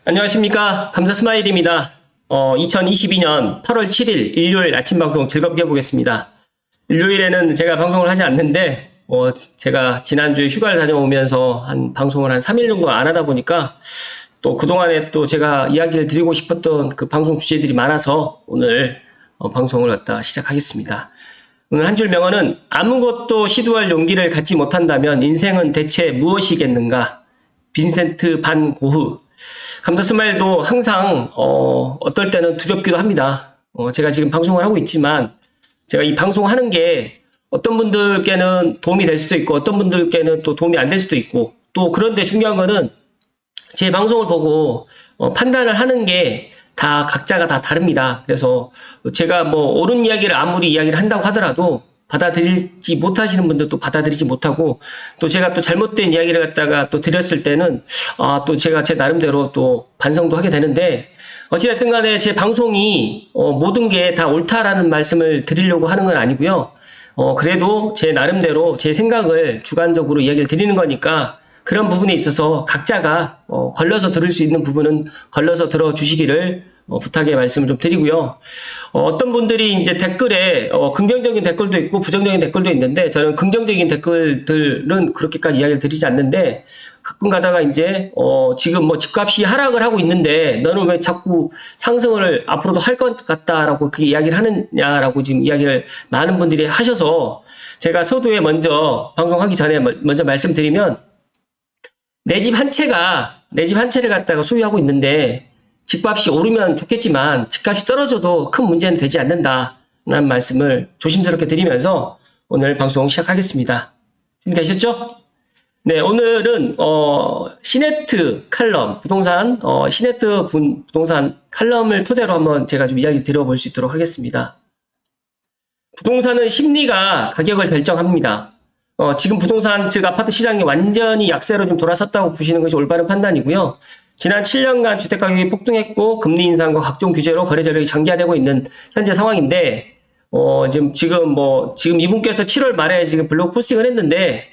안녕하십니까. 감사 스마일입니다. 2022년 8월 7일 일요일 아침 방송 즐겁게 해보겠습니다. 일요일에는 제가 방송을 하지 않는데, 제가 지난주에 휴가를 다녀오면서 방송을 한 3일 정도 안 하다 보니까 또 그동안에 또 제가 이야기를 드리고 싶었던 그 방송 주제들이 많아서 오늘 방송을 갖다 시작하겠습니다. 오늘 한 줄 명언은 아무것도 시도할 용기를 갖지 못한다면 인생은 대체 무엇이겠는가? 빈센트 반 고흐. 감사 스마일도 항상 어떨 때는 두렵기도 합니다. 제가 지금 방송을 하고 있지만 제가 이 방송하는 게 어떤 분들께는 도움이 될 수도 있고 어떤 분들께는 또 도움이 안 될 수도 있고 또 그런데 중요한 거는 제 방송을 보고 판단을 하는 게 다 각자가 다 다릅니다. 그래서 제가 뭐 옳은 이야기를 아무리 이야기를 한다고 하더라도 받아들이지 못하시는 분들도 받아들이지 못하고 또 제가 또 잘못된 이야기를 갖다가 또 드렸을 때는 또 제가 제 나름대로 또 반성도 하게 되는데 어찌됐든 간에 제 방송이 모든 게 다 옳다라는 말씀을 드리려고 하는 건 아니고요. 그래도 제 나름대로 제 생각을 주관적으로 이야기를 드리는 거니까 그런 부분에 있어서 각자가 걸러서 들을 수 있는 부분은 걸러서 들어주시기를 부탁의 말씀을 좀 드리고요. 어떤 분들이 이제 댓글에 긍정적인 댓글도 있고 부정적인 댓글도 있는데 저는 긍정적인 댓글들은 그렇게까지 이야기를 드리지 않는데 가끔 가다가 이제 지금 뭐 집값이 하락을 하고 있는데 너는 왜 자꾸 상승을 앞으로도 할 것 같다라고 그렇게 이야기를 하느냐라고 지금 이야기를 많은 분들이 하셔서 제가 서두에 먼저 방송하기 전에 먼저 말씀드리면 내 집 한 채를 갖다가 소유하고 있는데 집값이 오르면 좋겠지만 집값이 떨어져도 큰 문제는 되지 않는다라는 말씀을 조심스럽게 드리면서 오늘 방송 시작하겠습니다. 준비되셨죠? 네, 오늘은 시네트 칼럼 부동산 시네트 부동산 칼럼을 토대로 한번 제가 좀 이야기 드려볼 수 있도록 하겠습니다. 부동산은 심리가 가격을 결정합니다. 지금 부동산 즉 아파트 시장이 완전히 약세로 좀 돌아섰다고 보시는 것이 올바른 판단이고요. 지난 7년간 주택가격이 폭등했고 금리 인상과 각종 규제로 거래 전력이 장기화되고 있는 현재 상황인데 지금 이분께서 7월 말에 지금 블로그 포스팅을 했는데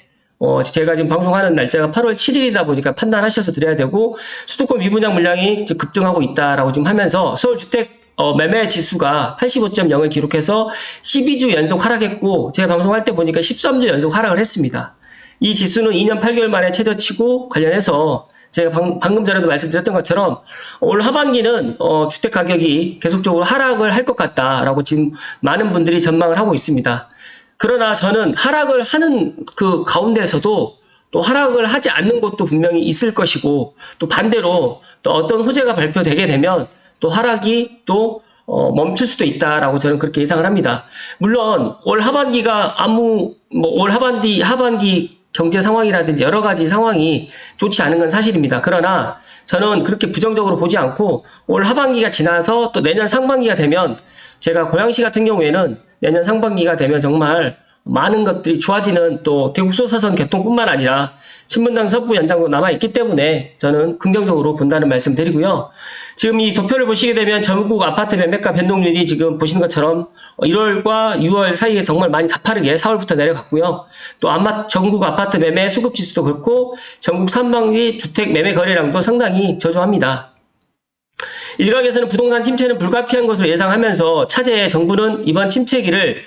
제가 지금 방송하는 날짜가 8월 7일이다 보니까 판단하셔서 드려야 되고 수도권 미분양 물량이 급등하고 있다라고 지금 하면서 서울 주택 매매 지수가 85.0을 기록해서 12주 연속 하락했고 제가 방송할 때 보니까 13주 연속 하락을 했습니다. 이 지수는 2년 8개월 만에 최저치고 관련해서 제가 방금 전에도 말씀드렸던 것처럼 올 하반기는 주택 가격이 계속적으로 하락을 할 것 같다라고 지금 많은 분들이 전망을 하고 있습니다. 그러나 저는 하락을 하는 그 가운데서도 또 하락을 하지 않는 곳도 분명히 있을 것이고 또 반대로 또 어떤 호재가 발표되게 되면 또 하락이 또 멈출 수도 있다라고 저는 그렇게 예상을 합니다. 물론 올 하반기가 올 하반기 경제 상황이라든지 여러 가지 상황이 좋지 않은 건 사실입니다. 그러나 저는 그렇게 부정적으로 보지 않고 올 하반기가 지나서 또 내년 상반기가 되면 제가 고양시 같은 경우에는 내년 상반기가 되면 정말 많은 것들이 좋아지는 또 대국소사선 개통뿐만 아니라 신분당 서부 연장도 남아있기 때문에 저는 긍정적으로 본다는 말씀 드리고요. 지금 이 도표를 보시게 되면 전국 아파트 매매가 변동률이 지금 보시는 것처럼 1월과 6월 사이에 정말 많이 가파르게 4월부터 내려갔고요. 또 전국 아파트 매매 수급 지수도 그렇고 전국 상반기 주택 매매 거래량도 상당히 저조합니다. 일각에서는 부동산 침체는 불가피한 것으로 예상하면서 차제에 정부는 이번 침체기를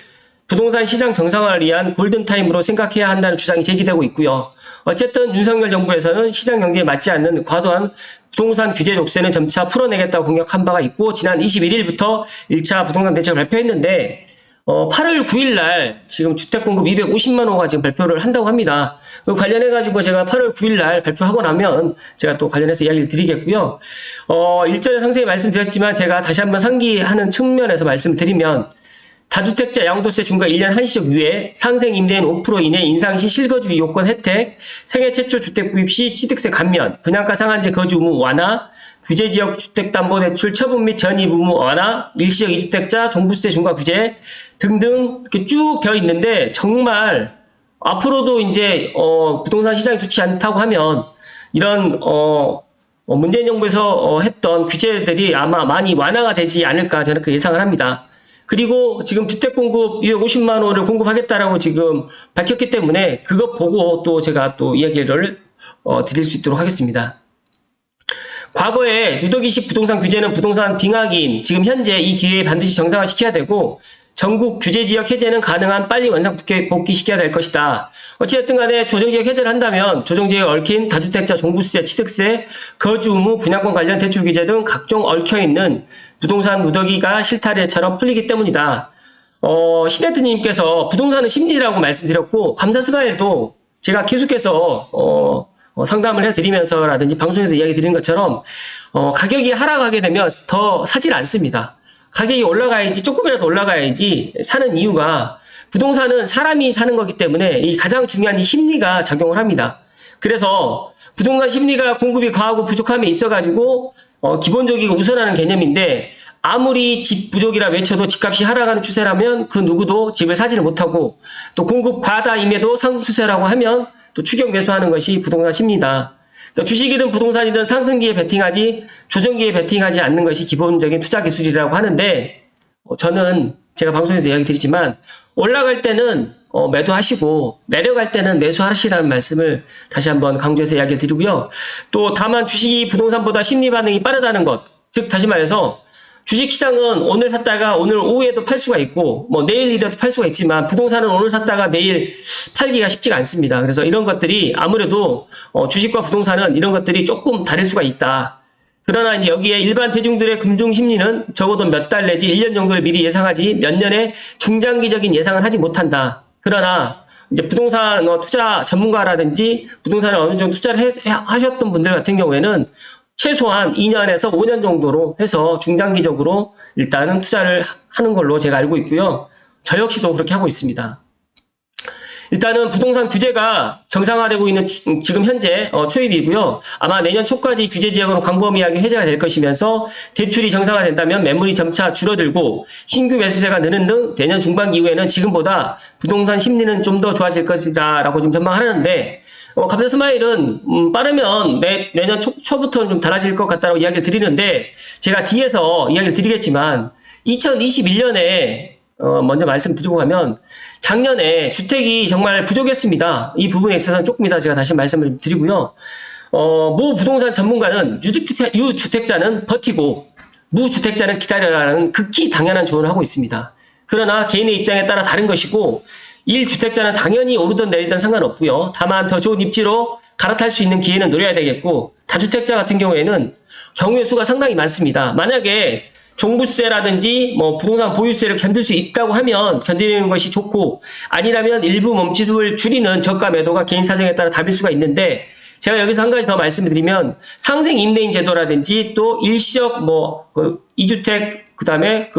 부동산 시장 정상화를 위한 골든타임으로 생각해야 한다는 주장이 제기되고 있고요. 어쨌든 윤석열 정부에서는 시장 경제에 맞지 않는 과도한 부동산 규제 족쇄는 점차 풀어내겠다고 공약한 바가 있고 지난 21일부터 1차 부동산 대책을 발표했는데 8월 9일 날 지금 주택 공급 250만 호가 지금 발표를 한다고 합니다. 그 관련해가지고 제가 8월 9일 날 발표하고 나면 제가 또 관련해서 이야기를 드리겠고요. 일전에 상세히 말씀드렸지만 제가 다시 한번 상기하는 측면에서 말씀드리면 다주택자 양도세 중과 1년 한시적 유예, 상생 임대인 5% 이내 인상 시 실거주 요건 혜택, 생애 최초 주택 구입 시 취득세 감면, 분양가 상한제 거주 의무 완화, 규제지역 주택담보대출 처분 및 전입 의무 완화, 일시적 2주택자 종부세 중과 규제 등등 이렇게 쭉 되어 있는데 정말 앞으로도 이제 부동산 시장이 좋지 않다고 하면 이런 문재인 정부에서 했던 규제들이 아마 많이 완화가 되지 않을까 저는 그렇게 예상을 합니다. 그리고 지금 주택 공급 250만 호를 공급하겠다라고 지금 밝혔기 때문에 그것 보고 또 제가 또 이야기를 드릴 수 있도록 하겠습니다. 과거에 누더기식 부동산 규제는 부동산 빙하기인 지금 현재 이 기회에 반드시 정상화시켜야 되고 전국 규제지역 해제는 가능한 빨리 원상 복귀시켜야 될 것이다. 어찌됐든 간에 조정지역 해제를 한다면 조정지역에 얽힌 다주택자 종부세, 취득세, 거주 의무, 분양권 관련 대출 규제 등 각종 얽혀있는 부동산 누더기가 실타래처럼 풀리기 때문이다. 신혜트님께서 부동산은 심리라고 말씀드렸고 감사 스마일도 제가 계속해서 상담을 해드리면서라든지 방송에서 이야기 드린 것처럼 가격이 하락하게 되면 더 사질 않습니다. 가격이 올라가야지 조금이라도 올라가야지 사는 이유가 부동산은 사람이 사는 거기 때문에 이 가장 중요한 이 심리가 작용을 합니다. 그래서 부동산 심리가 공급이 과하고 부족함에 있어가지고 기본적이고 우선하는 개념인데 아무리 집 부족이라 외쳐도 집값이 하락하는 추세라면 그 누구도 집을 사지를 못하고 또 공급 과다임에도 상승 추세라고 하면 또 추격 매수하는 것이 부동산 심리다. 그러니까 주식이든 부동산이든 상승기에 베팅하지 조정기에 베팅하지 않는 것이 기본적인 투자 기술이라고 하는데 저는 제가 방송에서 이야기 드리지만 올라갈 때는 매도하시고 내려갈 때는 매수하시라는 말씀을 다시 한번 강조해서 이야기를 드리고요. 또 다만 주식이 부동산보다 심리 반응이 빠르다는 것, 즉 다시 말해서 주식시장은 오늘 샀다가 오늘 오후에도 팔 수가 있고 뭐 내일이라도 팔 수가 있지만 부동산은 오늘 샀다가 내일 팔기가 쉽지가 않습니다. 그래서 이런 것들이 아무래도 주식과 부동산은 이런 것들이 조금 다를 수가 있다. 그러나 이제 여기에 일반 대중들의 금중 심리는 적어도 몇 달 내지 1년 정도를 미리 예상하지 몇 년의 중장기적인 예상을 하지 못한다. 그러나 이제 부동산 투자 전문가라든지 부동산에 어느 정도 투자를 하셨던 분들 같은 경우에는 최소한 2년에서 5년 정도로 해서 중장기적으로 일단은 투자를 하는 걸로 제가 알고 있고요. 저 역시도 그렇게 하고 있습니다. 일단은 부동산 규제가 정상화되고 있는 지금 현재 초입이고요. 아마 내년 초까지 규제 지역으로 광범위하게 해제가 될 것이면서 대출이 정상화된다면 매물이 점차 줄어들고 신규 매수세가 느는 등 내년 중반기 이후에는 지금보다 부동산 심리는 좀 더 좋아질 것이다 라고 지금 전망하는데 감사 스마일은 빠르면 내년 초부터는 좀 달라질 것 같다고 이야기를 드리는데 제가 뒤에서 이야기를 드리겠지만 2021년에 먼저 말씀드리고 가면 작년에 주택이 정말 부족했습니다. 이 부분에 있어서는 조금 이따 제가 다시 말씀을 드리고요. 모 부동산 전문가는 유주택자는 버티고 무주택자는 기다려라는 극히 당연한 조언을 하고 있습니다. 그러나 개인의 입장에 따라 다른 것이고 1주택자는 당연히 오르든 내리든 상관없고요. 다만 더 좋은 입지로 갈아탈 수 있는 기회는 노려야 되겠고 다주택자 같은 경우에는 경우의 수가 상당히 많습니다. 만약에 종부세라든지 뭐 부동산 보유세를 견딜 수 있다고 하면 견디는 것이 좋고 아니라면 일부 멈칫을 줄이는 저가 매도가 개인 사정에 따라 다를 수가 있는데 제가 여기서 한 가지 더 말씀을 드리면 상생 임대인 제도라든지 또 일시적 그 2주택 그다음에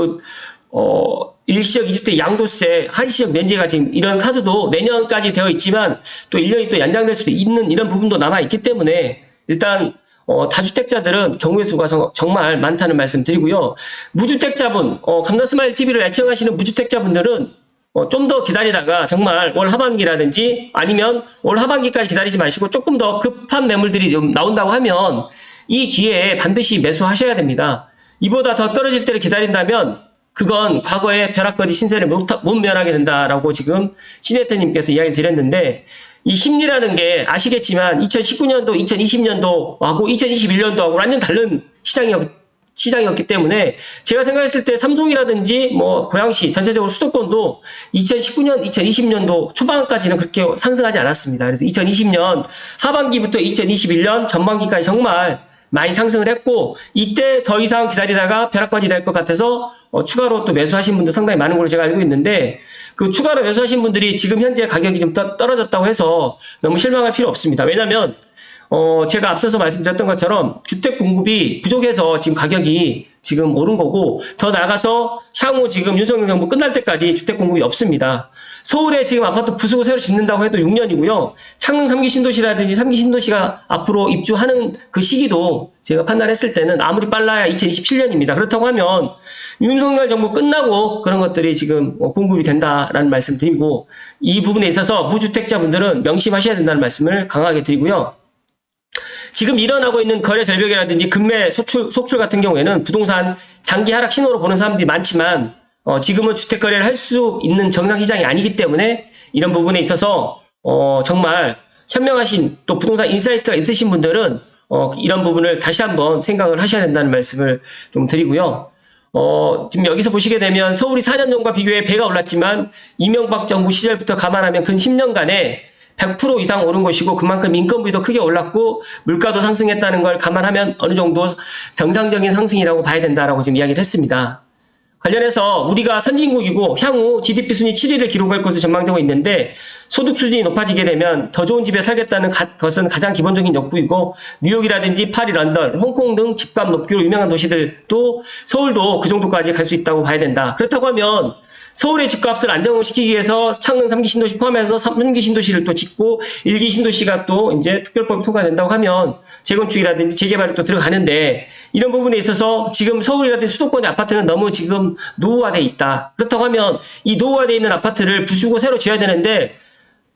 일시적 2주택 양도세, 한시적 면제가 지금 이런 카드도 내년까지 되어 있지만 또 1년이 또 연장될 수도 있는 이런 부분도 남아있기 때문에 일단 다주택자들은 경우의 수가 정말 많다는 말씀 드리고요. 무주택자분, 감사스마일 TV를 애청하시는 무주택자분들은 좀 더 기다리다가 정말 올 하반기라든지 아니면 올 하반기까지 기다리지 마시고 조금 더 급한 매물들이 좀 나온다고 하면 이 기회에 반드시 매수하셔야 됩니다. 이보다 더 떨어질 때를 기다린다면 그건 과거의 벼락거지 신세를 못 면하게 된다라고 지금 신혜태님께서 이야기 드렸는데 이 심리라는 게 아시겠지만 2019년도, 2020년도하고 2021년도하고 완전 다른 시장이었기 때문에 제가 생각했을 때 삼성이라든지 뭐 고양시 전체적으로 수도권도 2019년, 2020년도 초반까지는 그렇게 상승하지 않았습니다. 그래서 2020년 하반기부터 2021년 전반기까지 정말 많이 상승을 했고 이때 더 이상 기다리다가 벼락거지 될 것 같아서 추가로 또 매수하신 분들 상당히 많은 걸로 제가 알고 있는데 그 추가로 매수하신 분들이 지금 현재 가격이 좀 떨어졌다고 해서 너무 실망할 필요 없습니다. 왜냐하면 제가 앞서서 말씀드렸던 것처럼 주택 공급이 부족해서 지금 가격이 지금 오른 거고 더 나아가서 향후 지금 윤석열 정부 끝날 때까지 주택 공급이 없습니다. 서울에 지금 아파트 부수고 새로 짓는다고 해도 6년이고요. 창릉 3기 신도시라든지 3기 신도시가 앞으로 입주하는 그 시기도 제가 판단했을 때는 아무리 빨라야 2027년입니다. 그렇다고 하면 윤석열 정부 끝나고 그런 것들이 지금 공급이 된다라는 말씀 드리고 이 부분에 있어서 무주택자분들은 명심하셔야 된다는 말씀을 강하게 드리고요. 지금 일어나고 있는 거래 절벽이라든지 급매 속출 같은 경우에는 부동산 장기 하락 신호로 보는 사람들이 많지만 지금은 주택 거래를 할 수 있는 정상 시장이 아니기 때문에 이런 부분에 있어서 정말 현명하신 또 부동산 인사이트가 있으신 분들은 이런 부분을 다시 한번 생각을 하셔야 된다는 말씀을 좀 드리고요. 지금 여기서 보시게 되면 서울이 4년 전과 비교해 배가 올랐지만 이명박 정부 시절부터 감안하면 근 10년간에 100% 이상 오른 것이고 그만큼 인건비도 크게 올랐고 물가도 상승했다는 걸 감안하면 어느 정도 정상적인 상승이라고 봐야 된다라고 지금 이야기를 했습니다. 관련해서 우리가 선진국이고 향후 GDP 순위 7위를 기록할 것으로 전망되고 있는데 소득 수준이 높아지게 되면 더 좋은 집에 살겠다는 것은 가장 기본적인 욕구이고 뉴욕이라든지 파리, 런던, 홍콩 등 집값 높기로 유명한 도시들도 서울도 그 정도까지 갈 수 있다고 봐야 된다. 그렇다고 하면 서울의 집값을 안정시키기 위해서 창릉 3기 신도시 포함해서 3기 신도시를 또 짓고 1기 신도시가 또 이제 특별법이 통과된다고 하면 재건축이라든지 재개발이 또 들어가는데 이런 부분에 있어서 지금 서울이라든지 수도권의 아파트는 너무 지금 노후화돼 있다. 그렇다고 하면 이 노후화돼 있는 아파트를 부수고 새로 지어야 되는데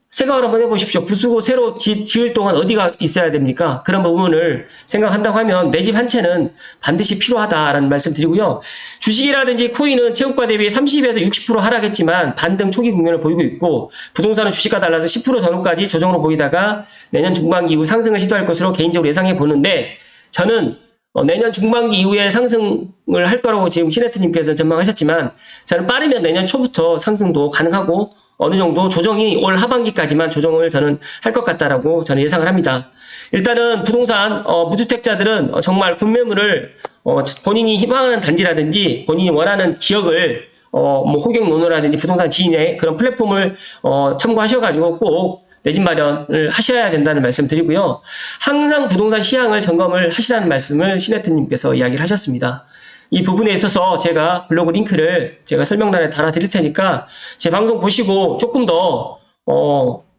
생각을 한번 해보십시오. 부수고 새로 지을 동안 어디가 있어야 됩니까? 그런 부분을 생각한다고 하면 내 집 한 채는 반드시 필요하다라는 말씀 드리고요. 주식이라든지 코인은 최고가 대비 30에서 60% 하락했지만 반등 초기 국면을 보이고 있고 부동산은 주식과 달라서 10% 전후까지 조정으로 보이다가 내년 중반기 이후 상승을 시도할 것으로 개인적으로 예상해 보는데 저는 내년 중반기 이후에 상승을 할 거라고 지금 시네트님께서 전망하셨지만 저는 빠르면 내년 초부터 상승도 가능하고 어느 정도 조정이 올 하반기까지만 조정을 저는 할 것 같다라고 저는 예상을 합니다. 일단은 부동산 무주택자들은 정말 급매물을 본인이 희망하는 단지라든지 본인이 원하는 지역을 뭐 호경노노라든지 부동산 지인의 그런 플랫폼을 참고하셔가지고 꼭 내 집 마련을 하셔야 된다는 말씀 드리고요. 항상 부동산 시향을 점검을 하시라는 말씀을 시네트님께서 이야기를 하셨습니다. 이 부분에 있어서 제가 블로그 링크를 제가 설명란에 달아 드릴 테니까 제 방송 보시고 조금 더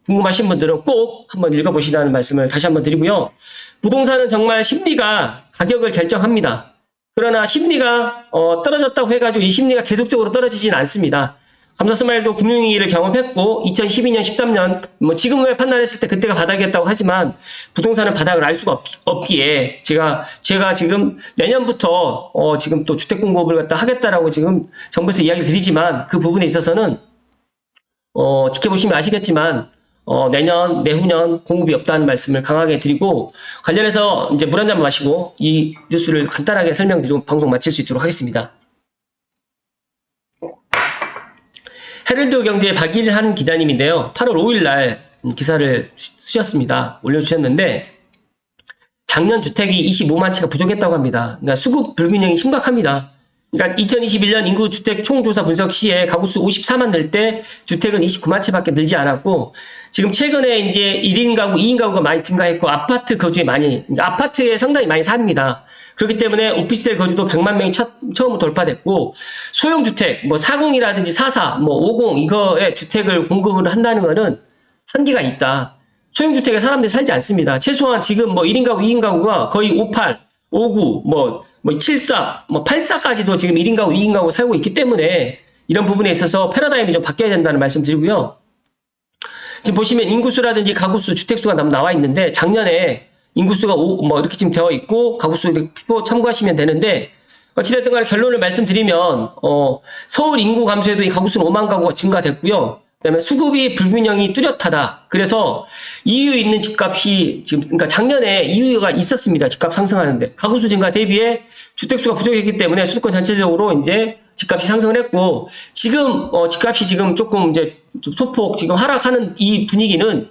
궁금하신 분들은 꼭 한번 읽어보시라는 말씀을 다시 한번 드리고요. 부동산은 정말 심리가 가격을 결정합니다. 그러나 심리가 떨어졌다고 해가지고 이 심리가 계속적으로 떨어지지는 않습니다. 감사스마일도 금융위기를 경험했고 2012년, 13년 뭐 지금을 판단했을 때 그때가 바닥이었다고 하지만 부동산은 바닥을 알 수가 없기에 제가 지금 내년부터 지금 또 주택 공급을 갖다 하겠다라고 지금 정부에서 이야기를 드리지만 그 부분에 있어서는 지켜보시면 아시겠지만 내년, 내후년 공급이 없다는 말씀을 강하게 드리고 관련해서 이제 물 한 잔 마시고 이 뉴스를 간단하게 설명드리고 방송 마칠 수 있도록 하겠습니다. 헤럴드 경제의 박일한 기자님인데요. 8월 5일 날 기사를 쓰셨습니다. 올려주셨는데 작년 주택이 25만 채가 부족했다고 합니다. 그러니까 수급 불균형이 심각합니다. 그러니까 2021년 인구 주택 총조사 분석 시에 가구수 54만 늘 때 주택은 29만 채밖에 늘지 않았고 지금 최근에 이제 1인 가구, 2인 가구가 많이 증가했고 아파트 거주에 아파트에 상당히 많이 삽니다. 그렇기 때문에 오피스텔 거주도 100만 명이 처음 돌파됐고 소형주택, 뭐 40이라든지 44, 뭐 50 이거에 주택을 공급을 한다는 거는 한계가 있다. 소형주택에 사람들이 살지 않습니다. 최소한 지금 뭐 1인 가구, 2인 가구가 거의 58, 59, 뭐 74, 뭐 84까지도 지금 1인 가구, 2인 가구 살고 있기 때문에 이런 부분에 있어서 패러다임이 좀 바뀌어야 된다는 말씀 드리고요. 지금 보시면 인구수라든지 가구수, 주택수가 나와 있는데 작년에 인구수가 뭐 이렇게 지금 되어 있고 가구수 이렇게 표 참고하시면 되는데 어찌됐든 간에 결론을 말씀드리면 서울 인구 감소에도 이 가구수는 5만 가구가 증가됐고요. 그다음에 수급이 불균형이 뚜렷하다. 그래서 이유 있는 집값이 지금 그러니까 작년에 이유가 있었습니다. 집값 상승하는데 가구수 증가 대비해 주택수가 부족했기 때문에 수도권 전체적으로 이제 집값이 상승을 했고 지금 집값이 지금 조금 이제 좀 소폭 지금 하락하는 이 분위기는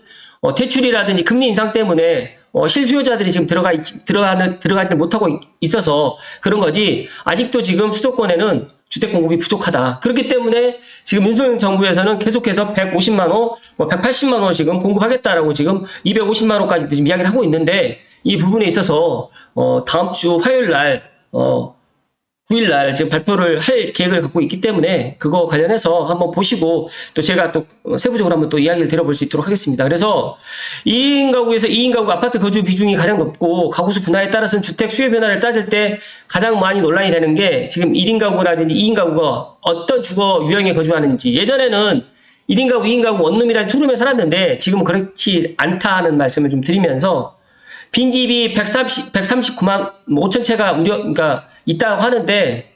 대출이라든지 금리 인상 때문에 실수요자들이 지금 들어가지를 못하고 있어서 그런 거지 아직도 지금 수도권에는 주택 공급이 부족하다. 그렇기 때문에 지금 윤석열 정부에서는 계속해서 150만 호, 180만 호 지금 공급하겠다라고 지금 250만 호까지 지금 이야기를 하고 있는데 이 부분에 있어서 다음 주 화요일 날 9일 날 지금 발표를 할 계획을 갖고 있기 때문에 그거 관련해서 한번 보시고 또 제가 또 세부적으로 한번 또 이야기를 드려볼 수 있도록 하겠습니다. 그래서 2인 가구에서 2인 가구 아파트 거주 비중이 가장 높고 가구수 분화에 따라서는 주택 수요 변화를 따질 때 가장 많이 논란이 되는 게 지금 1인 가구라든지 2인 가구가 어떤 주거 유형에 거주하는지 예전에는 1인 가구, 2인 가구 원룸이라는 투룸에 살았는데 지금은 그렇지 않다는 말씀을 좀 드리면서 빈집이 139만 5천 채가 그러니까 있다고 하는데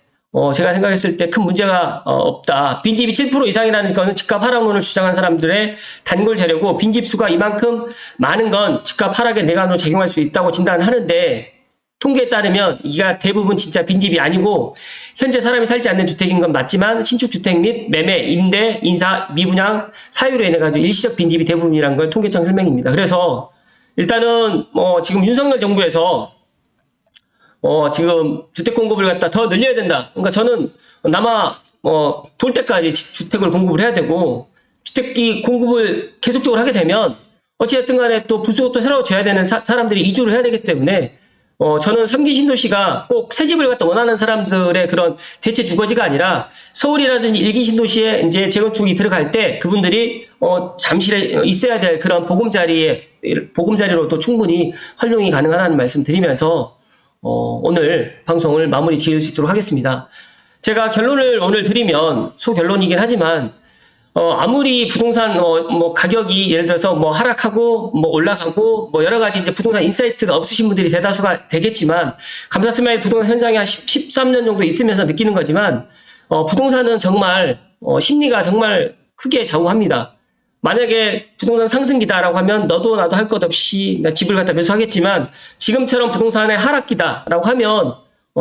제가 생각했을 때 큰 문제가 없다. 빈집이 7% 이상이라는 것은 집값 하락론을 주장한 사람들의 단골 재료고, 빈집 수가 이만큼 많은 건 집값 하락에 내관으로 작용할 수 있다고 진단하는데, 통계에 따르면 이가 대부분 진짜 빈집이 아니고 현재 사람이 살지 않는 주택인 건 맞지만 신축주택 및 매매, 임대, 인사, 미분양, 사유로 인해 가지고 일시적 빈집이 대부분이라는 건 통계청 설명입니다. 그래서 일단은 지금 윤석열 정부에서 지금 주택 공급을 갖다 더 늘려야 된다. 그러니까 저는 남아 돌 때까지 주택을 공급을 해야 되고, 주택이 공급을 계속적으로 하게 되면 어찌됐든 간에 또 부수도 새로 줘야 되는 사람들이 이주를 해야 되기 때문에 저는 3기 신도시가 꼭 새 집을 갖다 원하는 사람들의 그런 대체 주거지가 아니라, 서울이라든지 1기 신도시에 이제 재건축이 들어갈 때 그분들이 잠시 있어야 될 그런 보금자리로 또 충분히 활용이 가능하다는 말씀 드리면서 오늘 방송을 마무리 지을 수 있도록 하겠습니다. 제가 결론을 오늘 드리면 소결론이긴 하지만, 아무리 부동산 가격이 예를 들어서 하락하고 올라가고 여러 가지 이제 부동산 인사이트가 없으신 분들이 대다수가 되겠지만, 감사스마일 부동산 현장에 한 13년 정도 있으면서 느끼는 거지만, 부동산은 정말 심리가 정말 크게 좌우합니다. 만약에 부동산 상승기다라고 하면 너도 나도 할 것 없이 나 집을 갖다 매수하겠지만, 지금처럼 부동산의 하락기다라고 하면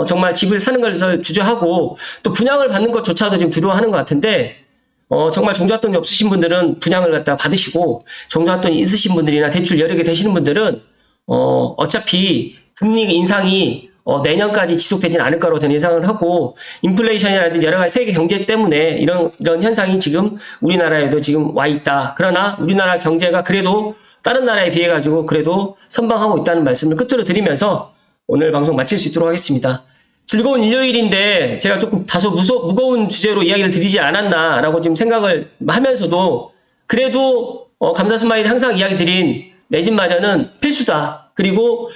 정말 집을 사는 것을 주저하고 또 분양을 받는 것조차도 지금 두려워하는 것 같은데, 정말 종잣돈이 없으신 분들은 분양을 갖다 받으시고, 종잣돈이 있으신 분들이나 대출 여력이 되시는 분들은 어차피 금리 인상이 내년까지 지속되지는 않을 거라고 저는 예상을 하고, 인플레이션이라든지 여러 가지 세계 경제 때문에 이런 현상이 지금 우리나라에도 지금 와 있다. 그러나 우리나라 경제가 그래도 다른 나라에 비해 가지고 그래도 선방하고 있다는 말씀을 끝으로 드리면서 오늘 방송 마칠 수 있도록 하겠습니다. 즐거운 일요일인데 제가 조금 다소 무거운 주제로 이야기를 드리지 않았나라고 지금 생각을 하면서도, 그래도 감사스마일이 항상 이야기 드린 내 집 마련은 필수다. 그리고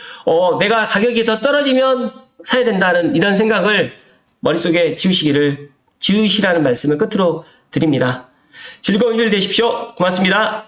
내가 가격이 더 떨어지면 사야 된다는 이런 생각을 머릿속에 지우시라는 말씀을 끝으로 드립니다. 즐거운 일요일 되십시오. 고맙습니다.